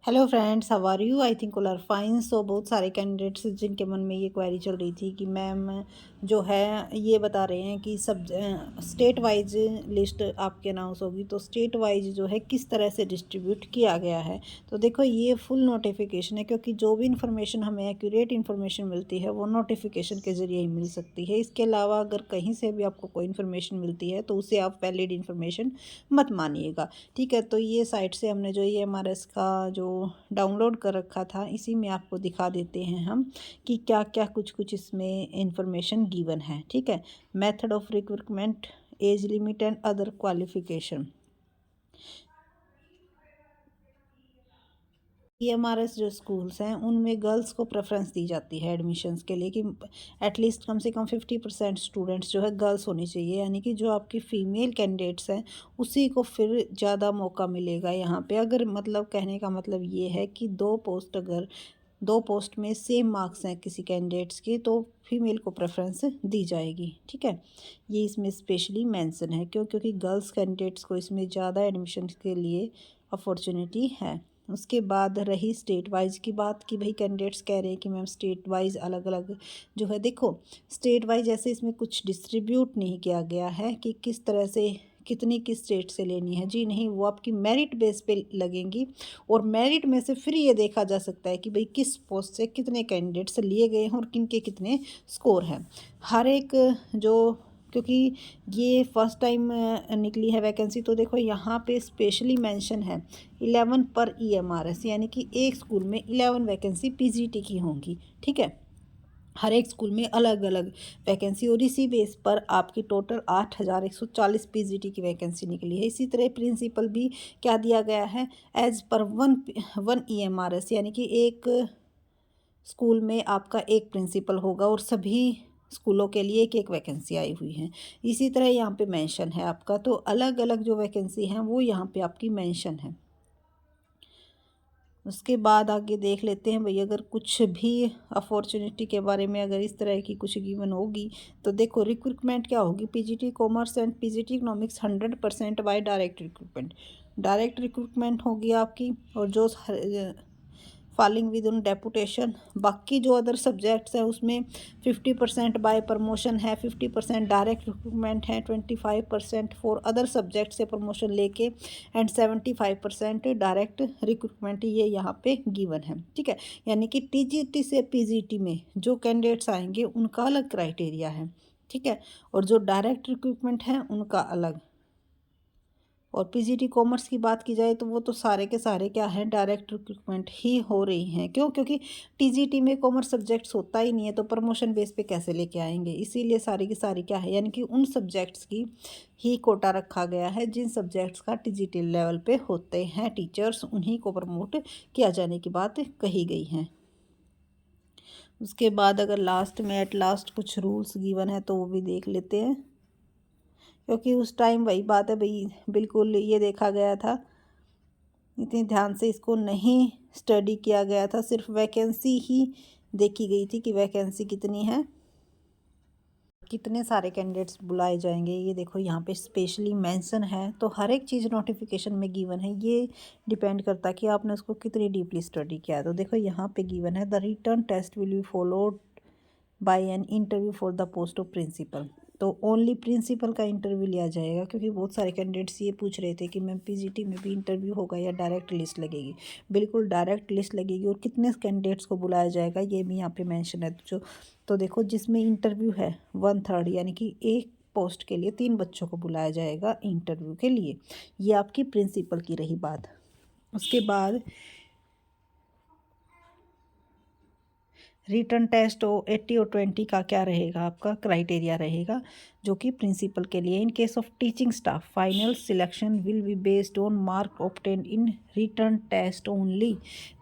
Hello friends, how are you? I think all are fine. So बहुत सारे candidates जिनके मन में ये क्वेरी चल रही थी कि मैम जो है ये बता रहे हैं कि सब स्टेट वाइज लिस्ट आपके अनाउंस होगी, तो स्टेट वाइज जो है किस तरह से डिस्ट्रीब्यूट किया गया है। तो देखो, ये फुल नोटिफिकेशन है, क्योंकि जो भी इंफॉर्मेशन हमें एक्यूरेट इन्फॉर्मेशन मिलती है वो नोटिफिकेशन के ज़रिए ही मिल सकती है। इसके अलावा अगर कहीं से भी आपको कोई इन्फॉर्मेशन मिलती है तो उसे आप वैलिड इन्फॉर्मेशन मत मानिएगा, ठीक है। तो ये साइट से हमने जो ये EMRS का जो डाउनलोड कर रखा था, इसी में आपको दिखा देते हैं हम कि क्या क्या कुछ कुछ इसमें इंफॉर्मेशन गिवन है, ठीक है। Method of recruitment, age limit and other qualification. EMRS जो स्कूल्स हैं उनमें गर्ल्स को प्रेफरेंस दी जाती है एडमिशन्स के लिए कि एटलीस्ट कम से कम 50% स्टूडेंट्स जो है गर्ल्स होनी चाहिए, यानी कि जो आपकी फ़ीमेल कैंडिडेट्स हैं उसी को फिर ज़्यादा मौका मिलेगा यहाँ पे। अगर मतलब कहने का मतलब ये है कि दो पोस्ट में सेम मार्क्स हैं किसी कैंडिडेट्स के, तो फीमेल को प्रेफरेंस दी जाएगी, ठीक है। ये इसमें स्पेशली मेंशन है क्योंकि गर्ल्स कैंडिडेट्स को इसमें ज़्यादा एडमिशन के लिए अपॉर्चुनिटी है। उसके बाद रही स्टेट वाइज की बात कि भाई कैंडिडेट्स कह रहे हैं कि मैम स्टेट वाइज अलग अलग जो है। देखो, स्टेट वाइज ऐसे इसमें कुछ डिस्ट्रीब्यूट नहीं किया गया है कि किस तरह से कितनी किस स्टेट से लेनी है, जी नहीं, वो आपकी मेरिट बेस पे लगेंगी। और मेरिट में से फिर ये देखा जा सकता है कि भाई किस पोस्ट से कितने कैंडिडेट्स लिए गए हैं और किन के कितने स्कोर हैं। हर एक जो, क्योंकि ये फर्स्ट टाइम निकली है वैकेंसी, तो देखो यहाँ पे स्पेशली मेंशन है 11 पर EMRS, यानी कि एक स्कूल में 11 वैकेंसी PGT की होंगी, ठीक है। हर एक स्कूल में अलग अलग वैकेंसी, और इसी बेस पर आपकी टोटल 8,140 PGT की वैकेंसी निकली है। इसी तरह प्रिंसिपल भी क्या दिया गया है, एज पर वन EMRS, यानी कि एक स्कूल में आपका एक प्रिंसिपल होगा और सभी स्कूलों के लिए एक एक वैकेंसी आई हुई है। इसी तरह यहाँ पे मेंशन है आपका, तो अलग अलग जो वैकेंसी हैं वो यहाँ पे आपकी मेंशन है। उसके बाद आगे देख लेते हैं भाई, अगर कुछ भी अपॉर्चुनिटी के बारे में अगर इस तरह की कुछ गिवन होगी तो देखो, रिक्रूटमेंट क्या होगी, PGT commerce and PGT economics 100% by direct recruitment. Direct recruitment होगी आपकी, और जो फॉलिंग विद उन डेपुटेशन। बाकी जो अदर सब्जेक्ट्स हैं उसमें 50% बाय प्रमोशन है, 50% डायरेक्ट रिक्रूटमेंट है, 25% फॉर अदर सब्जेक्ट से प्रमोशन लेके, एंड 75% डायरेक्ट रिक्रूटमेंट, ये यहाँ पे गिवन है, ठीक है। यानी कि TGT से PGT में जो कैंडिडेट्स आएंगे उनका अलग क्राइटेरिया है, ठीक है, और जो डायरेक्ट रिक्रूटमेंट है उनका अलग। और PGT कॉमर्स की बात की जाए तो वो तो सारे के सारे क्या हैं, डायरेक्ट रिक्रूटमेंट ही हो रही हैं। क्यों? क्योंकि TGT में कॉमर्स सब्जेक्ट्स होता ही नहीं है, तो प्रमोशन बेस पे कैसे लेके आएंगे, इसीलिए सारी की सारी क्या है, यानी कि उन सब्जेक्ट्स की ही कोटा रखा गया है जिन सब्जेक्ट्स का TGT लेवल पे होते हैं टीचर्स, उन्हीं को प्रमोट किया जाने की बात कही गई है। उसके बाद अगर लास्ट में एट लास्ट कुछ रूल्स गिवन है तो वो भी देख लेते हैं, क्योंकि उस टाइम वही बात है भाई, बिल्कुल ये देखा गया था, इतनी ध्यान से इसको नहीं स्टडी किया गया था, सिर्फ वैकेंसी ही देखी गई थी कि वैकेंसी कितनी है, कितने सारे कैंडिडेट्स बुलाए जाएंगे। ये देखो यहाँ पे स्पेशली मेंशन है, तो हर एक चीज़ नोटिफिकेशन में गिवन है। ये डिपेंड करता है कि आपने उसको कितनी डीपली स्टडी किया है। तो देखो यहाँ पे गिवन है, the written test will be followed by an interview for the post of principal. तो ओनली प्रिंसिपल का इंटरव्यू लिया जाएगा, क्योंकि बहुत सारे कैंडिडेट्स ये पूछ रहे थे कि मैम PGT में भी इंटरव्यू होगा या डायरेक्ट लिस्ट लगेगी। बिल्कुल डायरेक्ट लिस्ट लगेगी, और कितने कैंडिडेट्स को बुलाया जाएगा ये भी यहाँ पे मेंशन है। तो देखो, जिसमें इंटरव्यू है 1/3, यानी कि एक पोस्ट के लिए 3 बच्चों को बुलाया जाएगा इंटरव्यू के लिए। ये आपकी प्रिंसिपल की रही बात। उसके बाद रिटर्न टेस्ट 80 और 20 का क्या रहेगा, आपका क्राइटेरिया रहेगा, जो कि प्रिंसिपल के लिए। In case of teaching staff, final selection will be based on mark obtain in written test only.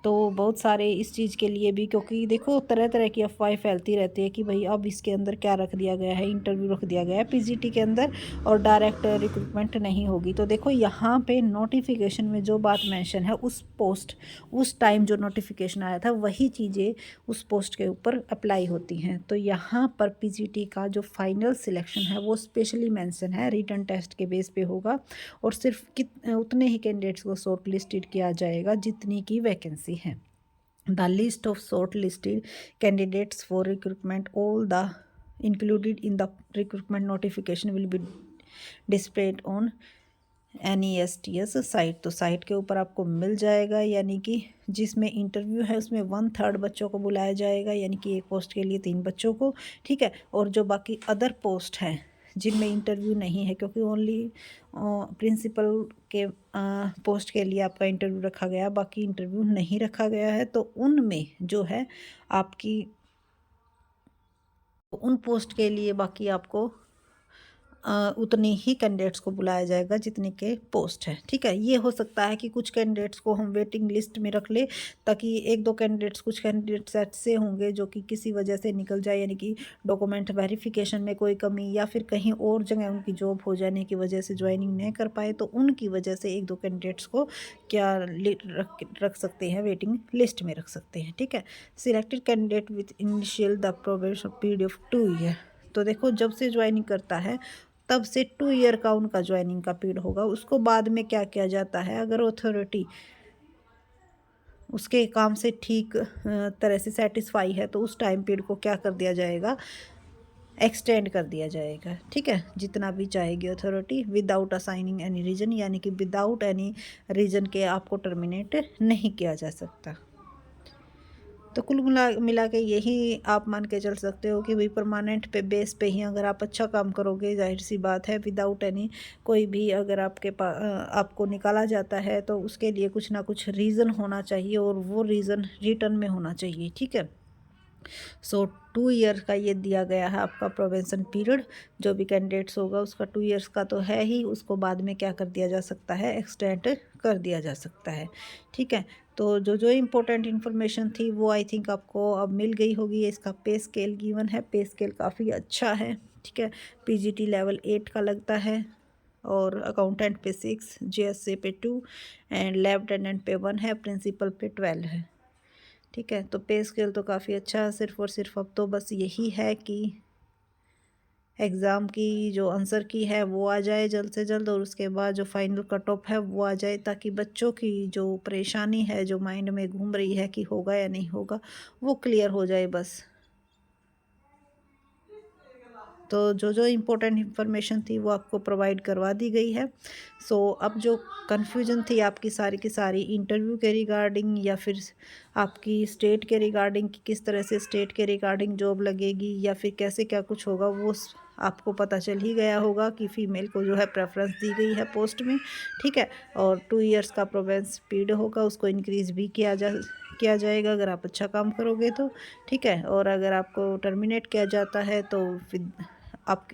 तो बहुत सारे इस चीज़ के लिए भी, क्योंकि देखो तरह तरह की अफवाहें फैलती रहती है कि भाई अब इसके अंदर क्या रख दिया गया है, इंटरव्यू रख दिया गया है PGT के अंदर और डायरेक्ट रिक्रूटमेंट नहीं होगी। तो देखो यहाँ पे नोटिफिकेशन में जो बात मेंशन है, उस पोस्ट उस टाइम जो नोटिफिकेशन आया था वही चीज़ें उस पोस्ट के ऊपर अप्लाई होती हैं। तो यहाँ पर PGT का जो फाइनल सिलेक्शन है वो स्पेशली मेंशन है, रिटन टेस्ट के बेस पे होगा और सिर्फ उतने ही कैंडिडेट्स को शॉर्ट लिस्टेड किया जाएगा जितनी की वैकेंसी है। The list of short listed candidates for recruitment all the included in the recruitment notification will be displayed on NESTS site. तो साइट के ऊपर आपको मिल जाएगा, यानी कि जिसमें इंटरव्यू है उसमें 1/3 बच्चों को बुलाया जाएगा, यानी कि एक पोस्ट के लिए 3 बच्चों को, ठीक है। और जो बाकी अदर पोस्ट हैं जिनमें इंटरव्यू नहीं है, क्योंकि ओनली प्रिंसिपल के पोस्ट के लिए आपका इंटरव्यू रखा गया, बाकी इंटरव्यू नहीं रखा गया है, तो उनमें जो है आपकी उन पोस्ट के लिए बाकी आपको उतने ही कैंडिडेट्स को बुलाया जाएगा जितने के पोस्ट है, ठीक है। ये हो सकता है कि कुछ कैंडिडेट्स को हम वेटिंग लिस्ट में रख ले, ताकि एक दो कैंडिडेट्स, कुछ कैंडिडेट्स ऐसे होंगे जो कि किसी वजह से निकल जाए, यानी कि डॉक्यूमेंट वेरिफिकेशन में कोई कमी या फिर कहीं और जगह उनकी जॉब हो जाने की वजह से ज्वाइनिंग नहीं कर पाए, तो उनकी वजह से एक दो कैंडिडेट्स को क्या रख सकते हैं, वेटिंग लिस्ट में रख सकते हैं, ठीक है। Selected candidate with initial the probation period of 2 year. तो देखो, जब से ज्वाइनिंग करता है तब से 2 ईयर का उनका ज्वाइनिंग का पीरियड होगा। उसको बाद में क्या किया जाता है, अगर अथॉरिटी उसके काम से ठीक तरह से सेटिस्फाई है तो उस टाइम पीरियड को क्या कर दिया जाएगा, एक्सटेंड कर दिया जाएगा, ठीक है, जितना भी चाहेगी authority, without assigning any reason, यानी कि विदाउट एनी रीज़न के आपको टर्मिनेट नहीं किया जा सकता। तो कुल मिला के यही आप मान के चल सकते हो कि भाई परमानेंट पे बेस पे ही अगर आप अच्छा काम करोगे, जाहिर सी बात है, विदाउट एनी कोई भी अगर आपके पास आपको निकाला जाता है तो उसके लिए कुछ ना कुछ रीज़न होना चाहिए और वो रीज़न रिटर्न में होना चाहिए, ठीक है। सो 2 ईयर का ये दिया गया है आपका प्रोबेशन पीरियड। जो भी कैंडिडेट्स होगा उसका 2 ईयर्स का तो है ही, उसको बाद में क्या कर दिया जा सकता है, एक्सटेंड कर दिया जा सकता है, ठीक है। तो जो इम्पोर्टेंट इन्फॉर्मेशन थी वो आई थिंक आपको अब मिल गई होगी। इसका पे स्केल गिवन है, पे स्केल काफ़ी अच्छा है, ठीक है। PGT लेवल 8 का लगता है और अकाउंटेंट पे 6, GSA पे 2 एंड लैब अटेंडेंट पे 1 है, प्रिंसिपल पे 12 है, ठीक है। तो पे स्केल तो काफ़ी अच्छा है। सिर्फ और सिर्फ अब तो बस यही है कि एग्ज़ाम की जो आंसर की है वो आ जाए जल्द से जल्द, और उसके बाद जो फाइनल कट ऑफ है वो आ जाए, ताकि बच्चों की जो परेशानी है, जो माइंड में घूम रही है कि होगा या नहीं होगा, वो क्लियर हो जाए बस। तो जो इम्पोर्टेंट इन्फॉर्मेशन थी वो आपको प्रोवाइड करवा दी गई है। सो अब जो कन्फ्यूजन थी आपकी सारी की सारी इंटरव्यू के रिगार्डिंग या फिर आपकी स्टेट के रिगार्डिंग कि किस तरह से स्टेट के रिगार्डिंग जॉब लगेगी या फिर कैसे क्या कुछ होगा, वो आपको पता चल ही गया होगा कि फ़ीमेल को जो है प्रेफरेंस दी गई है पोस्ट में, ठीक है। और 2 ईयर्स का प्रोबेशन पीरियड होगा, उसको इंक्रीज़ भी किया जाएगा अगर आप अच्छा काम करोगे तो, ठीक है। और अगर आपको टर्मिनेट किया जाता है तो फिर आप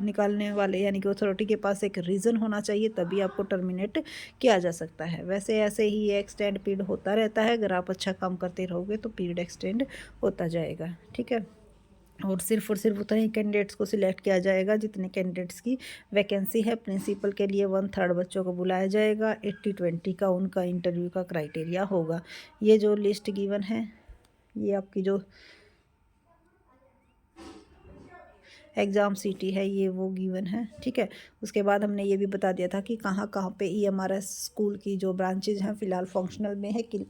निकालने वाले यानी कि अथॉरिटी के पास एक रीज़न होना चाहिए, तभी आपको टर्मिनेट किया जा सकता है। वैसे ऐसे ही ये एक्सटेंड पीरियड होता रहता है, अगर आप अच्छा काम करते रहोगे तो पीरियड एक्सटेंड होता जाएगा, ठीक है। और सिर्फ उतने ही कैंडिडेट्स को सिलेक्ट किया जाएगा जितने कैंडिडेट्स की वैकेंसी है। प्रिंसिपल के लिए 1/3 बच्चों को बुलाया जाएगा, 80-20 का उनका इंटरव्यू का क्राइटेरिया होगा। ये जो लिस्ट गिवन है, ये आपकी जो एग्ज़ाम सिटी है ये वो गिवन है, ठीक है। उसके बाद हमने ये भी बता दिया था कि कहाँ कहाँ पे EMRS स्कूल की जो ब्रांचेज हैं फ़िलहाल फंक्शनल में है, कि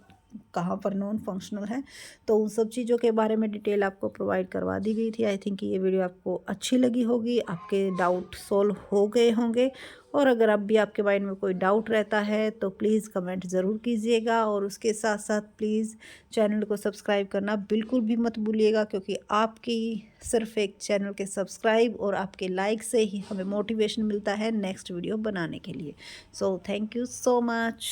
कहाँ पर नॉन फंक्शनल है। तो उन सब चीज़ों के बारे में डिटेल आपको प्रोवाइड करवा दी गई थी। आई थिंक ये वीडियो आपको अच्छी लगी होगी, आपके डाउट सॉल्व हो गए होंगे। और अगर अब भी आपके माइंड में कोई डाउट रहता है तो प्लीज़ कमेंट ज़रूर कीजिएगा, और उसके साथ साथ प्लीज़ चैनल को सब्सक्राइब करना बिल्कुल भी मत भूलिएगा, क्योंकि आपकी सिर्फ एक चैनल के सब्सक्राइब और आपके लाइक से ही हमें मोटिवेशन मिलता है नेक्स्ट वीडियो बनाने के लिए। So thank you so much.